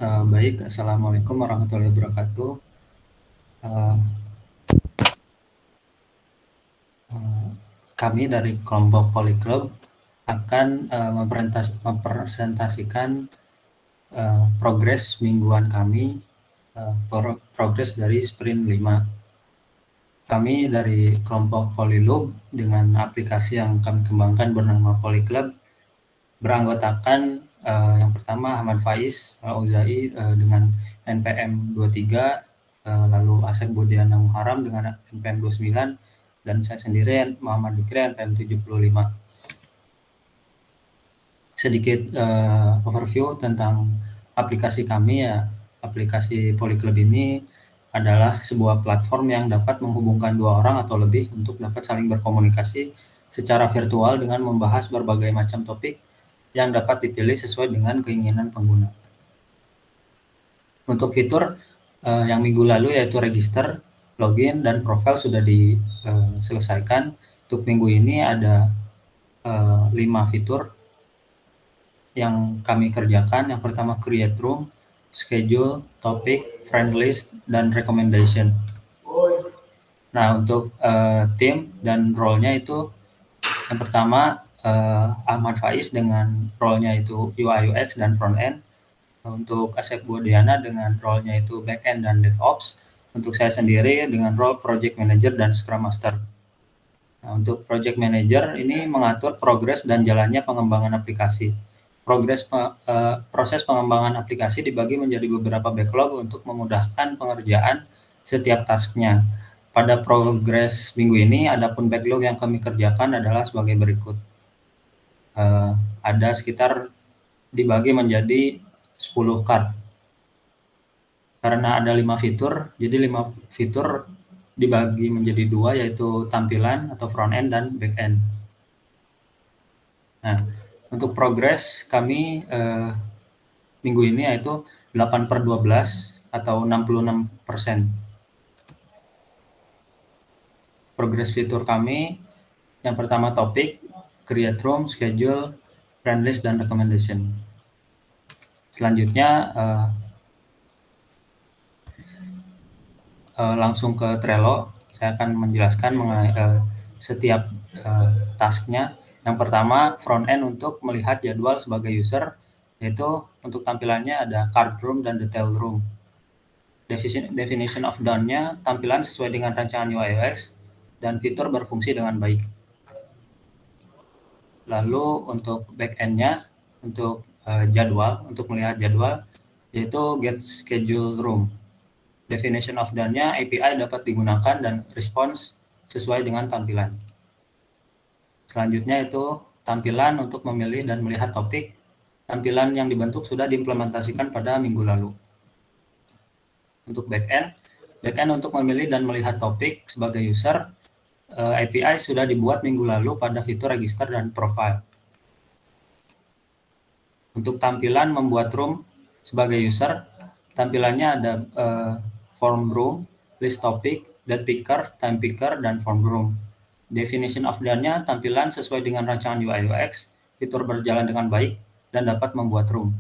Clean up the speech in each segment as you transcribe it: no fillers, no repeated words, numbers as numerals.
Baik, Assalamualaikum warahmatullahi wabarakatuh. Eee eee, Kami dari kelompok Polyclub akan, mempresentasikan, progres mingguan kami, progres dari sprint 5. Kami dari kelompok Polylub dengan aplikasi yang kami kembangkan bernama Polyclub, beranggotakan, yang pertama Ahmad Faiz Al-Auzai, dengan NPM 23, lalu Asep Budiana Muharam dengan NPM 29, dan saya sendiri Muhammad Dikri NPM 75. Sedikit overview tentang aplikasi kami ya. Aplikasi Polyclub ini adalah sebuah platform yang dapat menghubungkan 2 orang atau lebih untuk dapat saling berkomunikasi secara virtual dengan membahas berbagai macam topik yang dapat dipilih sesuai dengan keinginan pengguna. Untuk fitur yang minggu lalu yaitu register, login, dan profile sudah diselesaikan. Untuk minggu ini ada 5 fitur yang kami kerjakan. Yang pertama create room, schedule, topic, friend list, dan recommendation. Nah, untuk tim dan role-nya itu yang pertama Ahmad Faiz dengan role-nya itu UI UX dan front end. Untuk Asep Budiana dengan role-nya itu back end dan DevOps. Untuk saya sendiri dengan role project manager dan scrum master. Nah, untuk project manager ini mengatur progres dan jalannya pengembangan aplikasi. Proses pengembangan aplikasi dibagi menjadi beberapa backlog untuk memudahkan pengerjaan setiap task-nya. Pada progres minggu ini, adapun backlog yang kami kerjakan adalah sebagai berikut. Ada sekitar dibagi menjadi 10 card. Karena ada 5 fitur, jadi 5 fitur dibagi menjadi 2, yaitu tampilan atau front end dan back end. Nah, untuk progres kami minggu ini yaitu 8/12 atau 66%. Progres fitur kami yang pertama topik, create room, schedule, friend list, dan recommendation. Selanjutnya langsung ke Trello. Saya akan menjelaskan mengenai setiap task-nya. Yang pertama front end untuk melihat jadwal sebagai user, yaitu untuk tampilannya ada card room dan detail room. Definition of done-nya tampilan sesuai dengan rancangan UI UX dan fitur berfungsi dengan baik. Lalu untuk back end-nya untuk jadwal, untuk melihat jadwal, yaitu get schedule room. Definition of done-nya API dapat digunakan dan response sesuai dengan tampilan. Selanjutnya itu tampilan untuk memilih dan melihat topik. Tampilan yang dibentuk sudah diimplementasikan pada minggu lalu. Untuk backend untuk memilih dan melihat topik sebagai user, API sudah dibuat minggu lalu pada fitur register dan profile. Untuk tampilan membuat room sebagai user, tampilannya ada form room, list topic, date picker, time picker, dan form room. Definition of done-nya tampilan sesuai dengan rancangan UI UX, fitur berjalan dengan baik, dan dapat membuat room.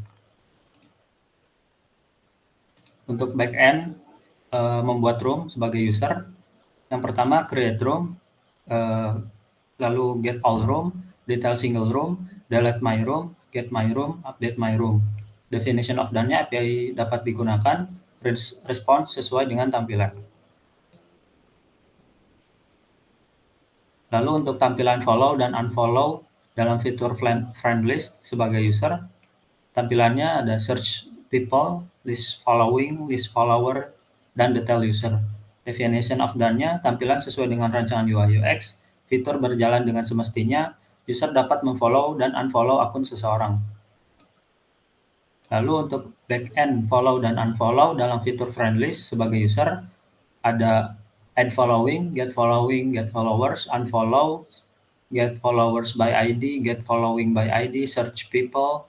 Untuk backend membuat room sebagai user, yang pertama create room, lalu get all room, detail single room, delete my room, get my room, update my room. Definition of done-nya API dapat digunakan, response sesuai dengan tampilan. Lalu untuk tampilan follow dan unfollow dalam fitur friend list sebagai user, tampilannya ada search people, list following, list follower, dan detail user. Definition of done-nya tampilan sesuai dengan rancangan UI UX, fitur berjalan dengan semestinya, user dapat memfollow dan unfollow akun seseorang. Lalu untuk backend follow dan unfollow dalam fitur friend list sebagai user, ada add following, get followers, unfollow, get followers by ID, get following by ID, search people.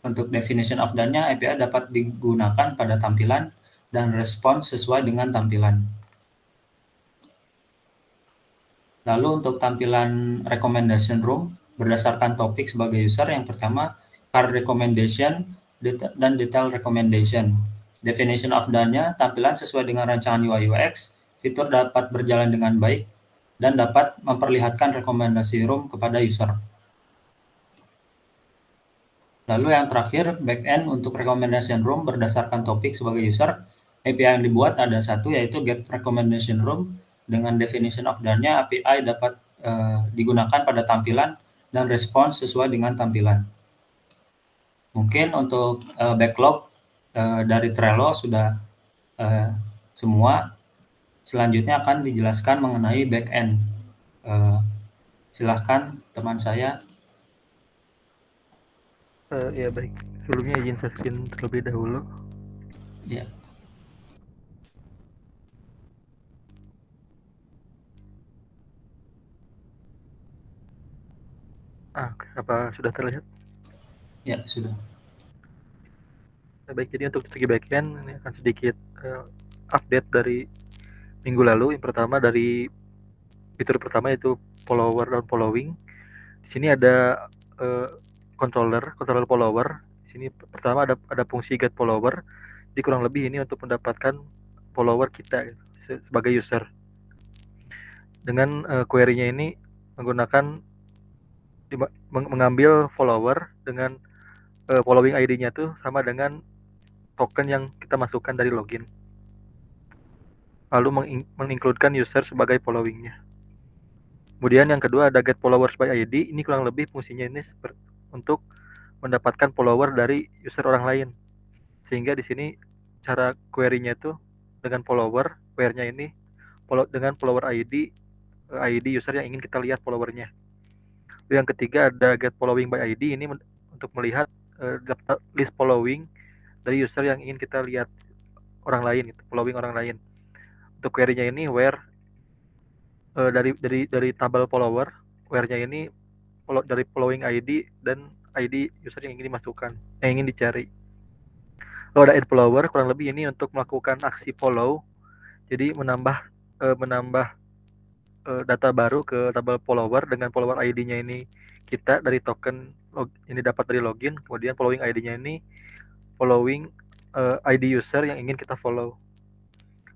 Untuk definition of done-nya, API dapat digunakan pada tampilan dan respons sesuai dengan tampilan. Lalu untuk tampilan recommendation room, berdasarkan topik sebagai user, yang pertama card recommendation dan detail recommendation. Definition of done-nya, tampilan sesuai dengan rancangan UI UX, fitur dapat berjalan dengan baik, dan dapat memperlihatkan rekomendasi room kepada user. Lalu yang terakhir, backend untuk recommendation room berdasarkan topik sebagai user. API yang dibuat ada satu, yaitu get recommendation room. Dengan definition of done-nya, API dapat digunakan pada tampilan dan respons sesuai dengan tampilan. Mungkin untuk backlog dari Trello sudah semua. Selanjutnya akan dijelaskan mengenai backend. Silahkan teman saya. Ya baik, sebelumnya izin screen terlebih dahulu. Ya. Apa sudah terlihat? Ya, sudah. Baik, jadi untuk strategi backend ini akan sedikit update dari minggu lalu. Yang pertama dari fitur pertama yaitu follower dan following. Di sini ada controller follower. Di sini pertama ada fungsi get follower. Jadi kurang lebih ini untuk mendapatkan follower kita sebagai user. Dengan query-nya ini menggunakan mengambil follower dengan following ID-nya tuh sama dengan token yang kita masukkan dari login. Lalu mengincludekan user sebagai followingnya. Kemudian yang kedua ada get followers by ID. Ini kurang lebih fungsinya ini untuk mendapatkan follower dari user orang lain. Sehingga di sini cara query-nya itu dengan follower, query-nya ini dengan follower ID user yang ingin kita lihat followernya. Yang ketiga ada get following by ID. Ini untuk melihat list following dari user yang ingin kita lihat orang lain, following orang lain. Untuk query-nya ini where dari tabel follower, where-nya ini dari following ID dan ID user yang ingin dimasukkan, yang ingin dicari. Lalu ada add follower, kurang lebih ini untuk melakukan aksi follow. Jadi menambah data baru ke tabel follower dengan follower ID-nya ini kita dari token ini dapat dari login, kemudian following ID-nya ini following ID user yang ingin kita follow.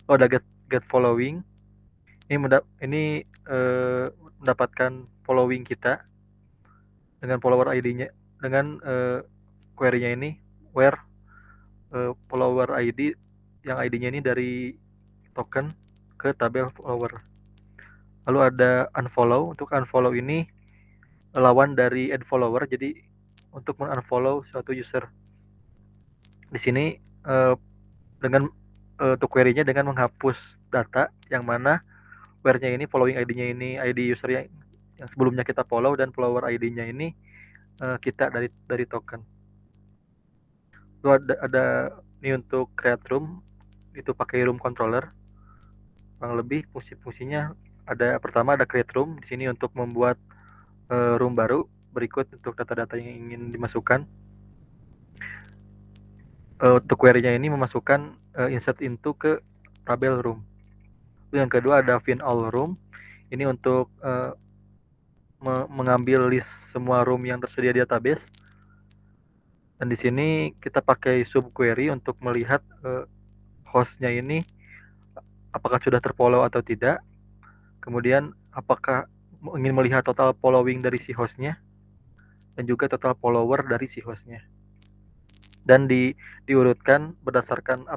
Lalu ada get following. Ini mendapatkan following kita dengan follower ID-nya dengan query-nya ini where follower ID yang ID-nya ini dari token ke tabel follower. Lalu ada unfollow. Untuk unfollow ini lawan dari add follower, jadi untuk mengunfollow suatu user. Di sini dengan untuk query-nya dengan menghapus data yang mana where-nya ini following ID-nya ini ID user yang sebelumnya kita follow dan follower ID-nya ini kita dari token. Lalu ada ini untuk create room, itu pakai room controller. Kurang lebih fungsi-fungsinya ada pertama ada create room. Di sini untuk membuat room baru, berikut untuk data-data yang ingin dimasukkan. Untuk query-nya ini memasukkan insert into ke tabel room. Yang kedua ada find all room. Ini untuk mengambil list semua room yang tersedia di database. Dan di sini kita pakai subquery untuk melihat hostnya ini apakah sudah terfollow atau tidak. Kemudian apakah ingin melihat total following dari si hostnya dan juga total follower dari si hostnya. Dan diurutkan berdasarkan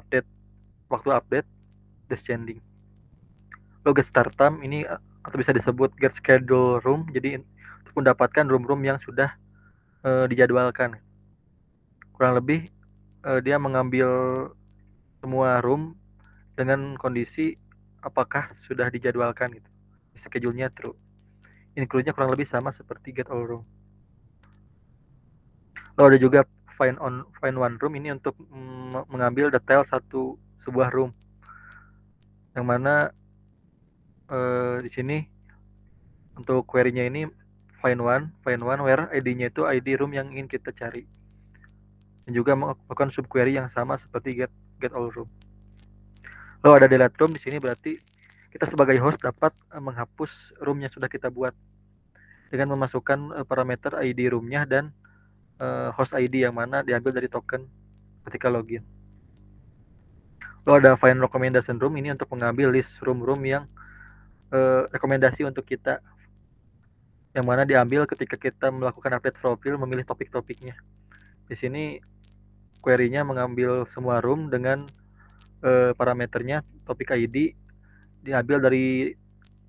waktu update descending. Lalu get start time ini atau bisa disebut get schedule room. Jadi untuk mendapatkan room-room yang sudah dijadwalkan. Kurang lebih dia mengambil semua room dengan kondisi apakah sudah dijadwalkan gitu. Schedule-nya true. Include-nya kurang lebih sama seperti get all room. Lalu ada juga find one room, ini untuk mengambil detail sebuah room. Yang mana di sini untuk query-nya ini find one where ID-nya itu ID room yang ingin kita cari. Dan juga melakukan subquery yang sama seperti get all room. Lalu ada delete room, di sini berarti kita sebagai host dapat menghapus room yang sudah kita buat dengan memasukkan parameter ID room-nya dan host ID yang mana diambil dari token ketika login. Lalu ada find recommendation room, ini untuk mengambil list room-room yang rekomendasi untuk kita, yang mana diambil ketika kita melakukan update profil, memilih topik-topiknya. Di sini query-nya mengambil semua room dengan parameternya topik ID diambil dari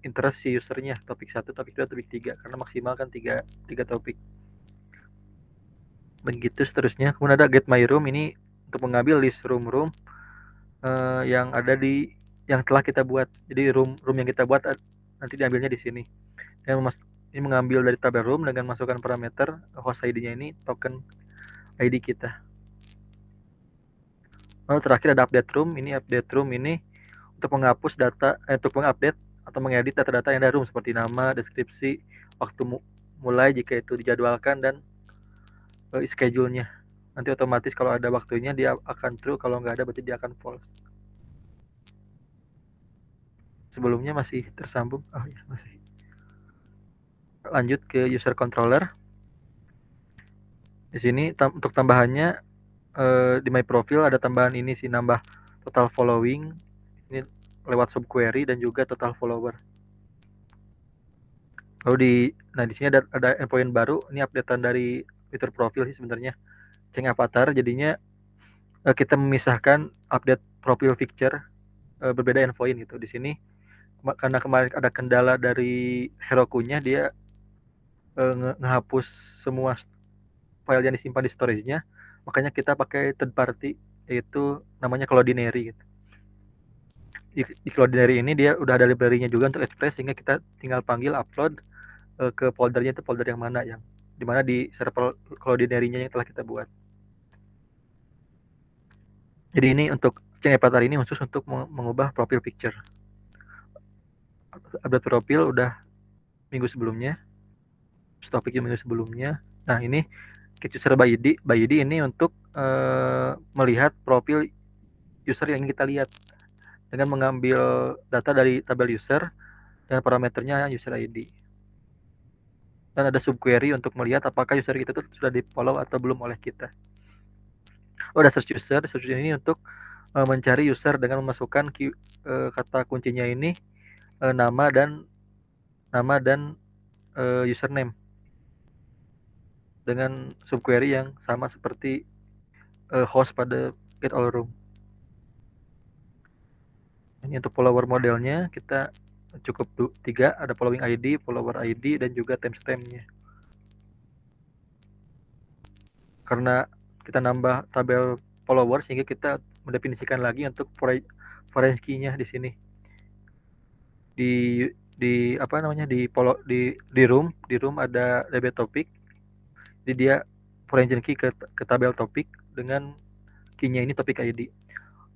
interest si usernya, topik 1, topik 2, topik 3, karena maksimal kan 3 topik. Begitu seterusnya. Kemudian ada get my room, ini untuk mengambil list room-room yang ada di yang telah kita buat. Jadi room yang kita buat nanti diambilnya di sini. Dan ini mengambil dari tabel room dengan masukkan parameter host ID-nya ini token ID kita. Lalu terakhir ada update room. Ini update room ini untuk menghapus data, untuk mengupdate atau mengedit data-data yang ada room seperti nama, deskripsi, waktu mulai jika itu dijadwalkan, dan schedule-nya. Nanti otomatis kalau ada waktunya dia akan true, kalau nggak ada berarti dia akan false. Sebelumnya masih tersambung? Oh ya, masih. Lanjut ke user controller. Di sini untuk tambahannya di my profile ada tambahan ini sih, nambah total following ini lewat subquery dan juga total follower. Lalu di sini ada endpoint baru, ini updatean dari fitur profil sih sebenarnya. Change avatar, jadinya kita memisahkan update profil picture berbeda endpoint gitu. Di sini karena kemarin ada kendala dari Heroku-nya, dia ngehapus semua file yang disimpan di storage-nya, makanya kita pakai third party, yaitu namanya Cloudinary gitu. Di Cloudinary ini dia udah ada library-nya juga untuk Express, sehingga kita tinggal panggil upload ke foldernya, itu folder yang mana, yang dimana di server Cloudinary-nya yang telah kita buat. Jadi ini untuk change avatar ini khusus untuk mengubah profil picture. Update profil udah minggu sebelumnya, topiknya minggu sebelumnya. Nah ini user by ID ini untuk melihat profil user yang ingin kita lihat dengan mengambil data dari tabel user dan parameternya user ID. Dan ada subquery untuk melihat apakah user kita itu sudah di follow atau belum oleh kita. Ada search user ini untuk mencari user dengan memasukkan kata kuncinya ini nama dan username dengan subquery yang sama seperti host pada get all room. Ini untuk follower modelnya kita cukup 3, ada following ID, follower ID, dan juga timestamp-nya. Karena kita nambah tabel follower, sehingga kita mendefinisikan lagi untuk foreign key-nya di sini. Di apa namanya, di room ada DB topik. Jadi dia foreign key ke tabel topik dengan key-nya ini topik ID.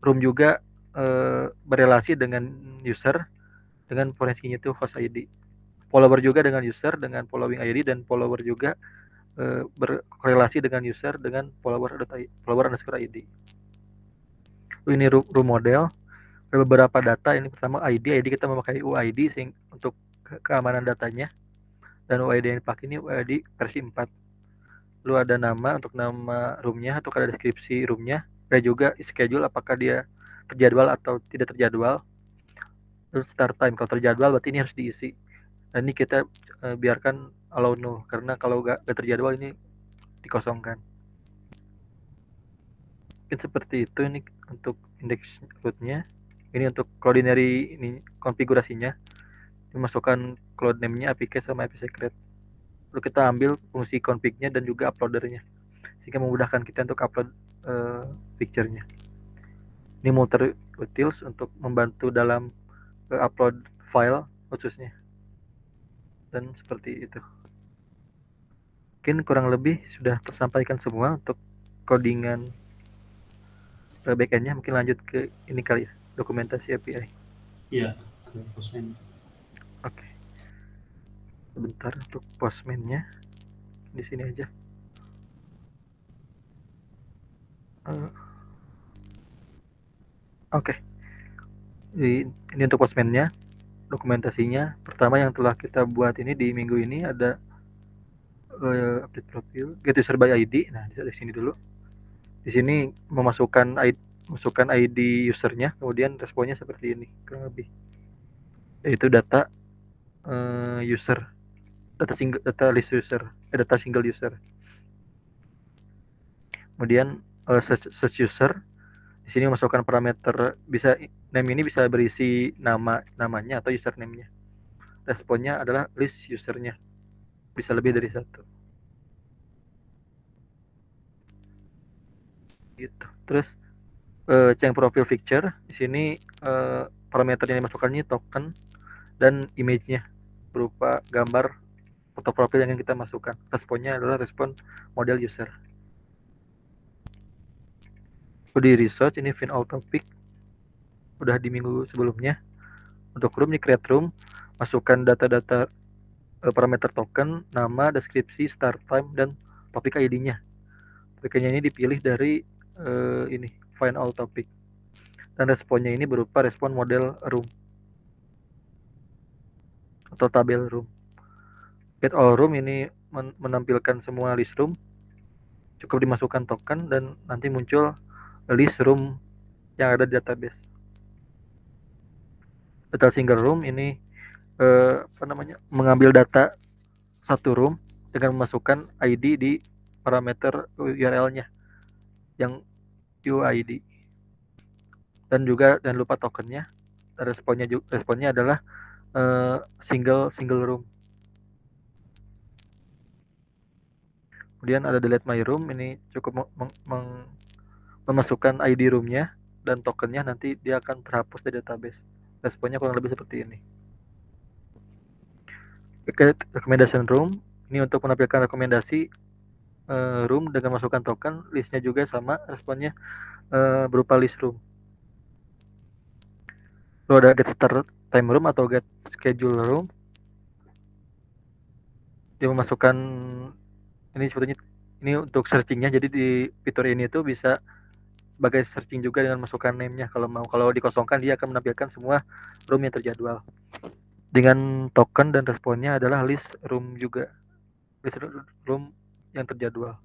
Room juga berelasi dengan user dengan foreign key-nya itu host ID. Follower juga dengan user dengan following ID, dan follower juga berkorelasi dengan user dengan follower underscore ID. Ini room model. Ada beberapa data, ini pertama ID kita memakai UID untuk keamanan datanya, dan UID yang dipakai ini UID versi 4. Lalu ada nama untuk nama roomnya, atau ada deskripsi roomnya, dan juga schedule apakah dia terjadwal atau tidak terjadwal. Terus start time, kalau terjadwal berarti ini harus diisi, dan ini kita biarkan allow null, karena kalau nggak terjadwal ini dikosongkan. Mungkin seperti itu. Ini untuk index root-nya. Ini untuk Cloudinary ini konfigurasinya, dimasukkan cloud name-nya, apk sama ipsecret. Lalu kita ambil fungsi config-nya dan juga uploader-nya, sehingga memudahkan kita untuk upload picture-nya. Ini multi-utils untuk membantu dalam upload file khususnya. Dan seperti itu. Mungkin kurang lebih sudah tersampaikan semua untuk codingan backend-nya. Mungkin lanjut ke ini kali ya, dokumentasi API. Iya, ke Postman. Oke. Sebentar untuk Postman-nya. Di sini aja. Oke. Ini untuk Postman-nya, dokumentasinya. Pertama yang telah kita buat ini di minggu ini ada update profil, get user by ID. Nah, di sini dulu. Di sini masukkan ID usernya, kemudian responnya seperti ini kurang lebih. Yaitu data user, data list user, data single user. Kemudian search user. Di sini masukkan parameter, bisa name ini bisa berisi namanya atau username-nya. Responnya adalah list usernya, bisa lebih dari satu. Gitu. Terus change profile picture, di sini parameter yang dimasukkan ini token dan image-nya berupa gambar foto profil yang kita masukkan. Responnya adalah respon model user. Di research ini find all topic, udah di minggu sebelumnya. Untuk room di create room, masukkan data-data parameter token, nama, deskripsi, start time, dan topik ID-nya. Topiknya ini dipilih dari ini find all topic, dan responnya ini berupa respon model room atau tabel room. Get all room ini menampilkan semua list room, cukup dimasukkan token dan nanti muncul list room yang ada di database. Data single room ini mengambil data satu room dengan memasukkan ID di parameter URL-nya yang UID, dan juga jangan lupa tokennya. Dan responnya adalah single room. Kemudian ada delete my room, ini cukup memasukkan ID roomnya dan tokennya, nanti dia akan terhapus dari database. Responnya kurang lebih seperti ini. Recommendation room, ini untuk menampilkan rekomendasi room dengan masukkan token. Listnya juga sama, responnya berupa list room. Lalu ada get start time room atau get schedule room, dia memasukkan ini sebetulnya ini untuk searchingnya. Jadi di fitur ini itu bisa sebagai searching juga dengan masukkan name-nya kalau mau. Kalau dikosongkan dia akan menampilkan semua room yang terjadwal dengan token, dan responnya adalah list room juga, list room yang terjadwal.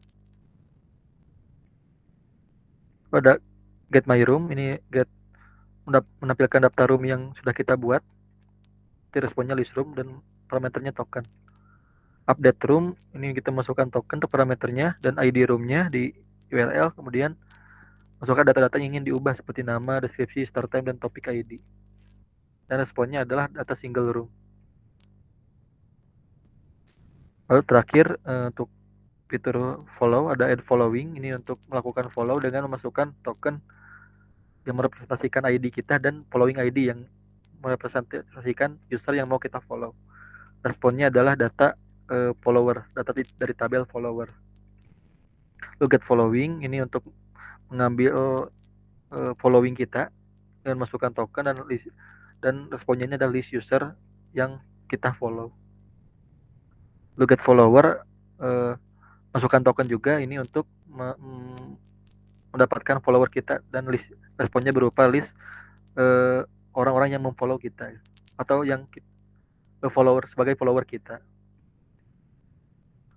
Pada get my room, ini get menampilkan daftar room yang sudah kita buat. Responnya list room dan parameternya token. Update room, ini kita masukkan token untuk parameternya dan ID roomnya di URL, kemudian masukkan data-data yang ingin diubah seperti nama, deskripsi, start time, dan topik ID. Dan responnya adalah data single room. Lalu terakhir untuk fitur follow, ada add following, ini untuk melakukan follow dengan memasukkan token yang merepresentasikan ID kita dan following ID yang merepresentasikan user yang mau kita follow. Responnya adalah data follower, data dari tabel follower. Lalu get following, ini untuk mengambil following kita dengan masukkan token dan responnya ini adalah list user yang kita follow. Lalu get follower, masukkan token juga, ini untuk mendapatkan follower kita, dan list responnya berupa list orang-orang yang memfollow kita atau yang follower sebagai follower kita.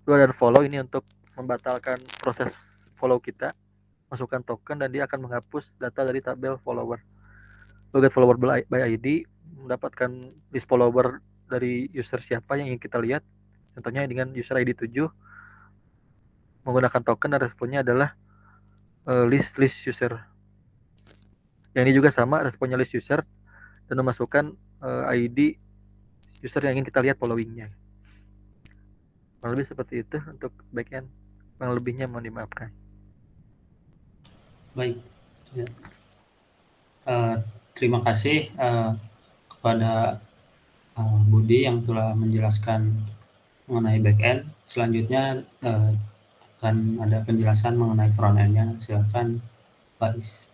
Lalu ada follow, ini untuk membatalkan proses follow kita, masukkan token dan dia akan menghapus data dari tabel follower. Lalu get follower by ID, mendapatkan list follower dari user siapa yang ingin kita lihat, contohnya dengan user ID 7, menggunakan token, dan responnya adalah list user. Yang ini juga sama, responnya list user dan memasukkan ID user yang ingin kita lihat followingnya. Kurang lebih seperti itu untuk backend. Kurang lebihnya mohon dimaafkan. Baik. Ya. Terima kasih kepada Budi yang telah menjelaskan mengenai backend. Selanjutnya akan ada penjelasan mengenai frontend-nya. Silakan Pak Is.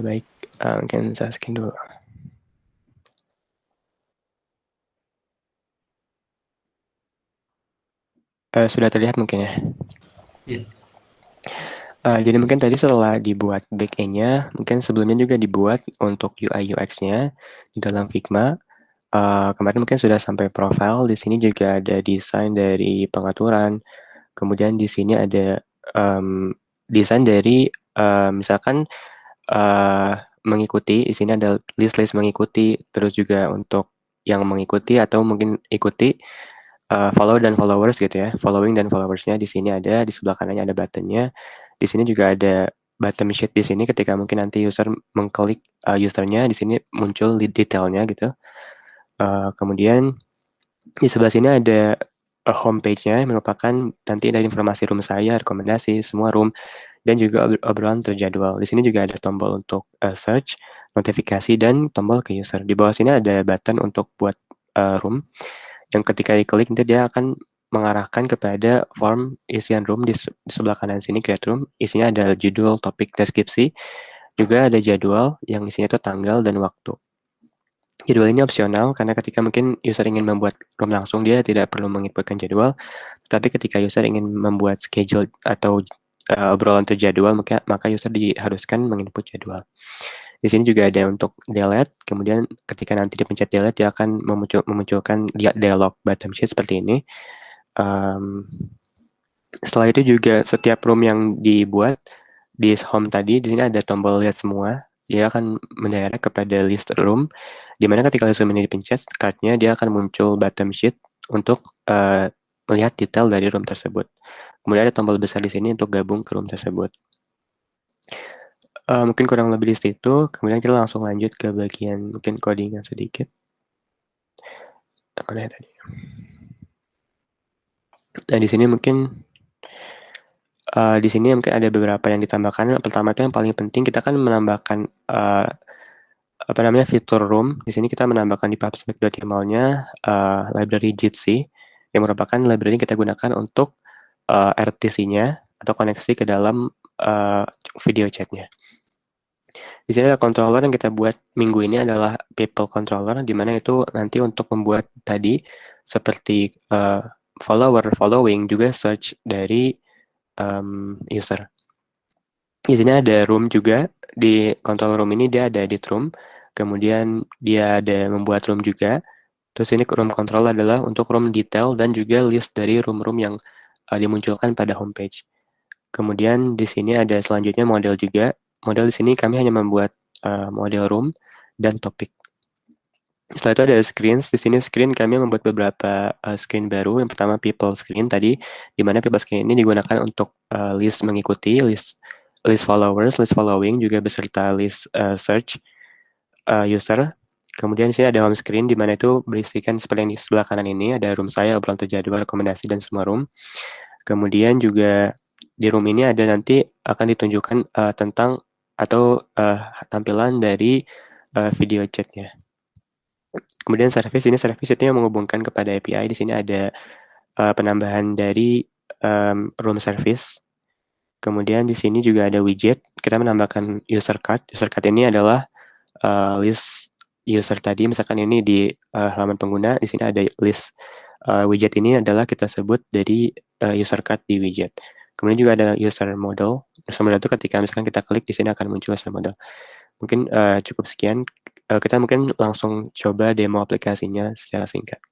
Baik, mungkin saya scan dulu. Sudah terlihat mungkin ya? Iya. Jadi mungkin tadi setelah dibuat backend-nya, mungkin sebelumnya juga dibuat untuk UI UX-nya di dalam Figma. kemarin mungkin sudah sampai profile. Di sini juga ada desain dari pengaturan. Kemudian di sini ada desain dari misalkan mengikuti. Di sini ada list-list mengikuti. Terus juga untuk yang mengikuti atau mungkin ikuti follow dan followers gitu ya. Following dan followersnya di sini ada. Di sebelah kanannya ada buttonnya. Di sini juga ada bottom sheet di sini ketika mungkin nanti user mengklik usernya, di sini muncul detailnya gitu. Kemudian di sebelah sini ada home page-nya yang merupakan nanti ada informasi room saya, rekomendasi, semua room, dan juga obrolan terjadwal. Di sini juga ada tombol untuk search, notifikasi, dan tombol ke user. Di bawah sini ada button untuk buat room, yang ketika diklik nanti dia akan mengarahkan kepada form isian room di sebelah kanan sini, create room. Isinya ada judul, topik, deskripsi, juga ada jadwal yang isinya itu tanggal dan waktu. Jadwal ini opsional karena ketika mungkin user ingin membuat room langsung, dia tidak perlu menginputkan jadwal. Tapi ketika user ingin membuat schedule atau obrolan terjadwal, maka user diharuskan menginput jadwal. Di sini juga ada untuk delete. Kemudian ketika nanti dipencet delete, dia akan memunculkan dialog bottom sheet seperti ini. Setelah itu juga setiap room yang dibuat di home tadi, di sini ada tombol lihat semua. Dia akan mendirect kepada list room, di mana ketika list room ini dipencet, card-nya dia akan muncul bottom sheet untuk melihat detail dari room tersebut. Kemudian ada tombol besar di sini untuk gabung ke room tersebut. Mungkin kurang lebih di situ. Kemudian kita langsung lanjut ke bagian mungkin codingan sedikit. Mana tadi? Nah, di sini mungkin di sini mungkin ada beberapa yang ditambahkan. Pertama itu yang paling penting, kita kan menambahkan fitur room. Di sini kita menambahkan di pubspec.yaml-nya library Jitsi yang merupakan library yang kita gunakan untuk RTC-nya atau koneksi ke dalam video chat-nya. Di sini ada controller yang kita buat minggu ini adalah people controller, di mana itu nanti untuk membuat tadi seperti follower, following, juga search dari user. Di sini ada room juga. Di control room ini dia ada edit room. Kemudian dia ada membuat room juga. Terus ini room control adalah untuk room detail dan juga list dari room-room yang dimunculkan pada homepage. Kemudian di sini ada selanjutnya model juga. Model di sini kami hanya membuat model room dan topik. Setelah itu ada screens. Di sini screen kami membuat beberapa screen baru. Yang pertama people screen tadi, di mana people screen ini digunakan untuk list mengikuti, list followers, list following, juga beserta list search user. Kemudian di sini ada home screen, di mana itu berisikan seperti yang di sebelah kanan ini, ada room saya, obrolan terjadwal, rekomendasi, dan semua room. Kemudian juga di room ini ada nanti akan ditunjukkan tentang atau tampilan dari video chatnya. Kemudian service itu yang menghubungkan kepada API. Di sini ada penambahan dari room service. Kemudian di sini juga ada widget. Kita menambahkan user card. User card ini adalah list user tadi. Misalkan ini di halaman pengguna, di sini ada list. Widget ini adalah kita sebut dari user card di widget. Kemudian juga ada user model. User model itu ketika misalkan kita klik, di sini akan muncul user model. Mungkin cukup sekian. Kita mungkin langsung coba demo aplikasinya secara singkat.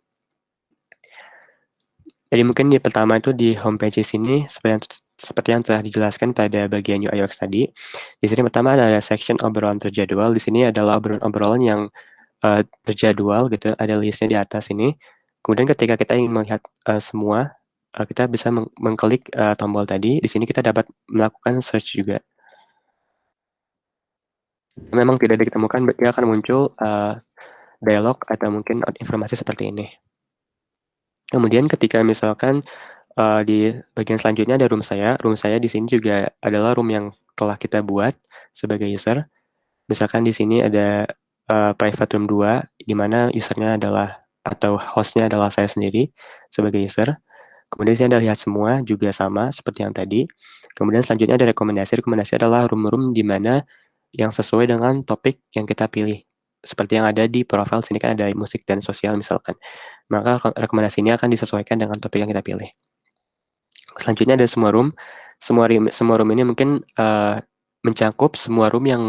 Jadi mungkin di pertama itu di homepage sini seperti yang telah dijelaskan pada bagian UI UX tadi. Di sini pertama ada section obrolan terjadwal. Di sini adalah obrolan yang terjadwal gitu, ada listnya di atas ini. Kemudian ketika kita ingin melihat semua, kita bisa mengklik tombol tadi. Di sini kita dapat melakukan search juga. Memang tidak ditemukan, dia akan muncul dialog atau mungkin informasi seperti ini. Kemudian ketika misalkan di bagian selanjutnya ada room saya. Room saya di sini juga adalah room yang telah kita buat sebagai user. Misalkan di sini ada private room 2, di mana usernya adalah atau hostnya adalah saya sendiri sebagai user. Kemudian di sini ada lihat semua, juga sama seperti yang tadi. Kemudian selanjutnya ada rekomendasi. Rekomendasi adalah room-room di mana yang sesuai dengan topik yang kita pilih. Seperti yang ada di profil sini kan ada musik dan sosial misalkan. Maka rekomendasi ini akan disesuaikan dengan topik yang kita pilih. Selanjutnya ada semua room. Semua room ini mungkin mencakup semua room yang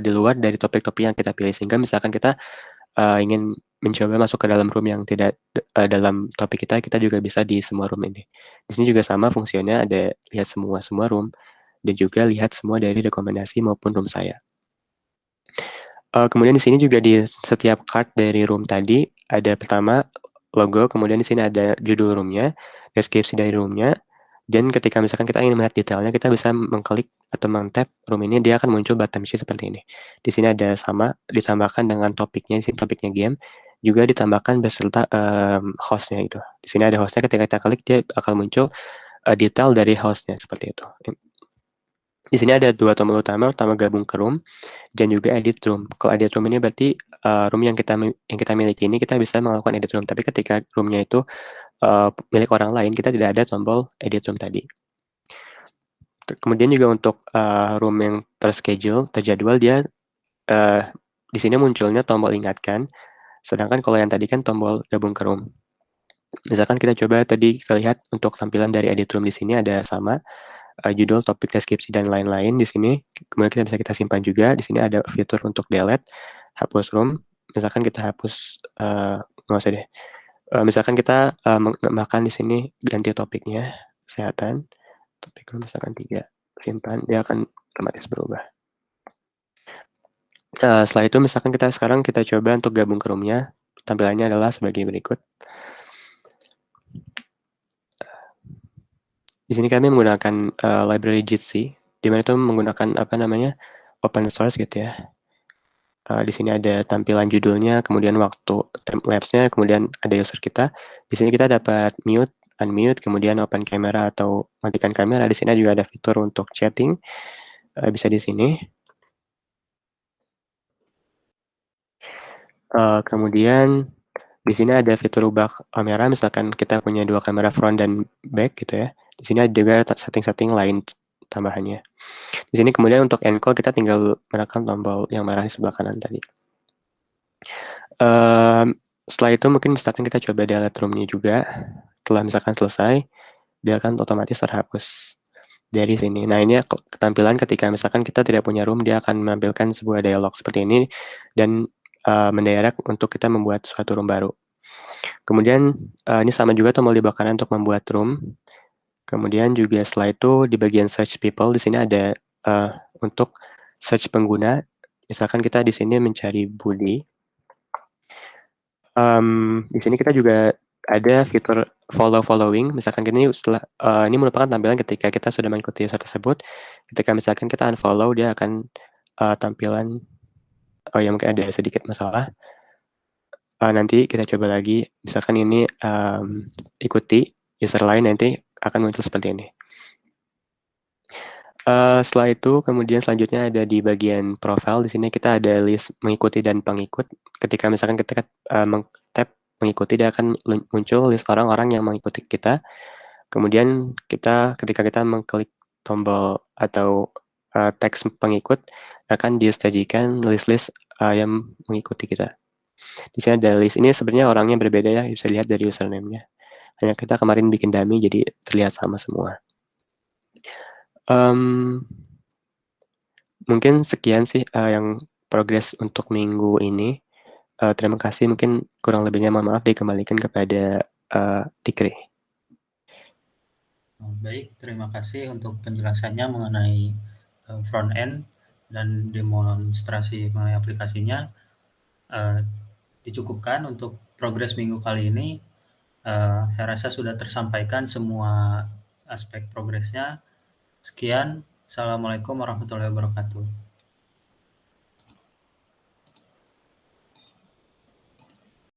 di luar dari topik-topik yang kita pilih. Sehingga misalkan kita ingin mencoba masuk ke dalam room yang tidak dalam topik kita juga bisa di semua room ini. Di sini juga sama fungsinya, ada lihat semua room dan juga lihat semua dari rekomendasi maupun room saya. Kemudian di sini juga di setiap card dari room tadi ada pertama logo, kemudian di sini ada judul roomnya, deskripsi dari roomnya, dan ketika misalkan kita ingin melihat detailnya, kita bisa mengklik atau men-tap room ini, dia akan muncul button sheet seperti ini. Di sini ada sama ditambahkan dengan topiknya, di sini topiknya game, juga ditambahkan beserta hostnya itu. Di sini ada hostnya, ketika kita klik dia akan muncul detail dari hostnya seperti itu. Di sini ada dua tombol utama gabung ke room dan juga edit room. Kalau edit room ini berarti room yang kita miliki ini kita bisa melakukan edit room. Tapi ketika roomnya itu milik orang lain, kita tidak ada tombol edit room tadi. Kemudian juga untuk room yang terjadwal, dia di sini munculnya tombol ingatkan. Sedangkan kalau yang tadi kan tombol gabung ke room. Misalkan kita coba tadi kita lihat untuk tampilan dari edit room di sini ada sama. Judul, topik, deskripsi, dan lain-lain di sini. Kemudian kita simpan juga. Di sini ada fitur untuk delete, hapus room. Misalkan kita hapus, nggak usah deh. Misalkan kita makan di sini ganti topiknya kesehatan, topik room misalkan 3, simpan, dia akan otomatis berubah. Setelah itu misalkan sekarang kita coba untuk gabung ke roomnya. Tampilannya adalah sebagai berikut. Di sini kami menggunakan library Jitsi, di mana itu menggunakan open source gitu ya. Di sini ada tampilan judulnya, kemudian waktu timelapse-nya, kemudian ada user kita. Di sini kita dapat mute, unmute, kemudian open camera atau matikan kamera. Di sini juga ada fitur untuk chatting, bisa di sini. Kemudian di sini ada fitur ubah kamera, misalkan kita punya 2 kamera front dan back gitu ya. Di sini ada juga setting-setting lain tambahannya. Di sini kemudian untuk encode kita tinggal menekan tombol yang merah di sebelah kanan tadi. Setelah itu mungkin misalkan kita coba delete room-nya juga. Setelah misalkan selesai, dia akan otomatis terhapus dari sini. Nah, ini ketampilan ketika misalkan kita tidak punya room, dia akan menampilkan sebuah dialog seperti ini dan mendirect untuk kita membuat suatu room baru. Kemudian ini sama juga tombol di bawah kanan untuk membuat room. Kemudian juga setelah itu di bagian search people di sini ada untuk search pengguna. Misalkan kita di sini mencari Budi. Di sini kita juga ada fitur following. Misalkan ini ini merupakan tampilan ketika kita sudah mengikuti user tersebut. Ketika misalkan kita unfollow, dia akan tampilan. Oh ya, mungkin ada sedikit masalah. Nanti kita coba lagi. Misalkan ini ikuti user lain, nanti akan muncul seperti ini. Setelah itu kemudian selanjutnya ada di bagian profile. Di sini kita ada list mengikuti dan pengikut. Ketika misalkan kita tap mengikuti, dia akan muncul list orang-orang yang mengikuti kita. Kemudian ketika kita mengklik tombol atau teks pengikut, akan disajikan list-list yang mengikuti kita. Di sini ada list, ini sebenarnya orangnya berbeda ya, bisa lihat dari username-nya. Hanya kita kemarin bikin dummy jadi terlihat sama semua. Mungkin sekian sih yang progres untuk minggu ini. Terima kasih, mungkin kurang lebihnya mohon maaf, dikembalikan kepada Tikri. Baik, terima kasih untuk penjelasannya mengenai front end dan demonstrasi mengenai aplikasinya. Dicukupkan untuk progres minggu kali ini. Saya rasa sudah tersampaikan semua aspek progresnya. Sekian, Assalamualaikum warahmatullahi wabarakatuh.